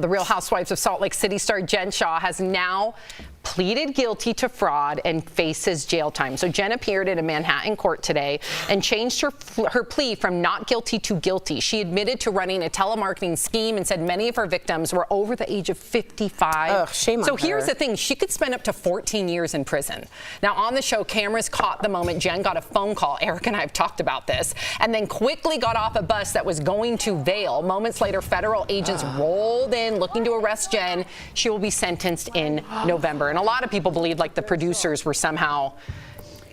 The Real Housewives of Salt Lake City star Jen Shah has now pleaded guilty to fraud and faces jail time. So Jen appeared at a Manhattan court today and changed her plea from not guilty to guilty. She admitted to running a telemarketing scheme and said many of her victims were over the age of 55. Ugh, shame on so her. here's the thing, she could spend up to 14 years in prison. Now on the show, cameras caught the moment Jen got a phone call. Eric and I have talked about this, and then quickly got off a bus that was going to Vail. Moments later, federal agents rolled in looking to arrest Jen. She will be sentenced in November. And a lot of people believe like the producers were somehow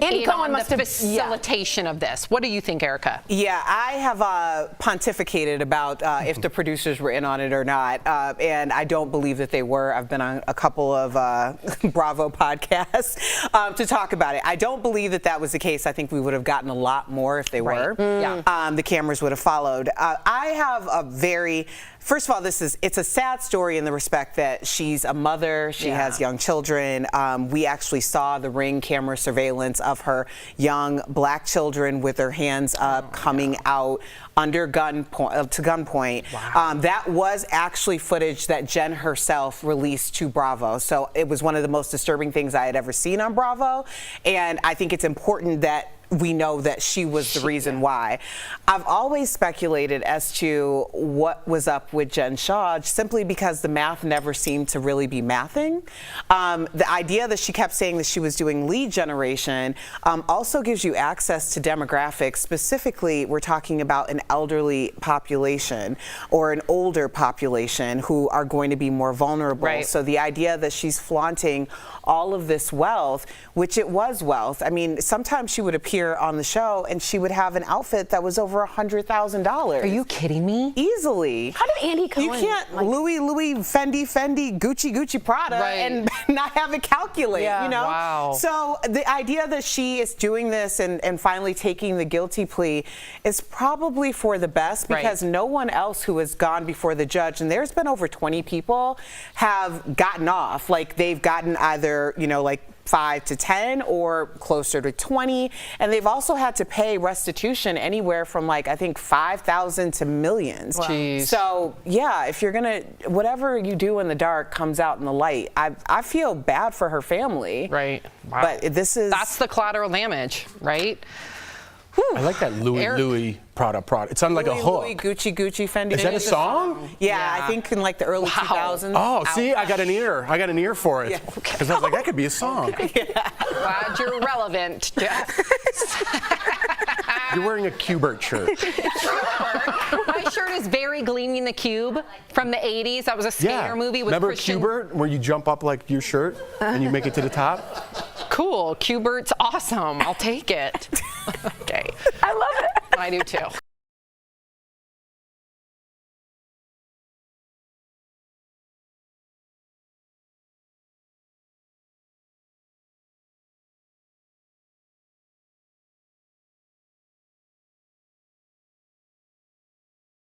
on the facilitation of this. What do you think, Erica? Yeah, I have pontificated about if the producers were in on it or not, and I don't believe that they were. I've been on a couple of Bravo podcasts to talk about it. I don't believe that that was the case. I think we would have gotten a lot more if they were. Yeah. The cameras would have followed. I have a very... First of all, it's a sad story in the respect that she's a mother, she has young children. We actually saw the Ring camera surveillance of her young black children with their hands up coming out under gunpoint. Wow. That was actually footage that Jen herself released to Bravo. So it was one of the most disturbing things I had ever seen on Bravo. And I think it's important that we know that she was the reason why. I've always speculated as to what was up with Jen Shah, simply because the math never seemed to really be mathing. The idea that she kept saying that she was doing lead generation also gives you access to demographics. Specifically, we're talking about an elderly population or an older population who are going to be more vulnerable. Right. So the idea that she's flaunting all of this wealth, which it was wealth. I mean, sometimes she would appear on the show and she would have an outfit that was over $100,000. Are you kidding me? Easily. How did Andy Cohen? You can't Louis, Fendi, Gucci, Prada, and not have it calculate, you know? Wow. So the idea that she is doing this and finally taking the guilty plea is probably for the best, because no one else who has gone before the judge, and there's been over 20 people, have gotten off. Like, they've gotten either, you know, like 5 to 10 or closer to 20, and they've also had to pay restitution anywhere from, like, I think 5,000 to millions. Wow. So yeah, if you're gonna, whatever you do in the dark comes out in the light. I feel bad for her family. Right. Wow. But that's the collateral damage, right? I like that Louis Prada. It sounded like a hook. Louis, Gucci, Fendi. Is that a song? Yeah, I think in like the early 2000s. Oh, see, I got an ear for it. Because I was like, that could be a song. Glad you're relevant, Jeff. You're wearing a Qbert shirt. My shirt is very Gleaming the Cube from the 80s. That was a skater movie with Remember Christian. Qbert, where you jump up like your shirt and you make it to the top? Cool. Qbert's awesome. I'll take it. Okay. I love it. I do too.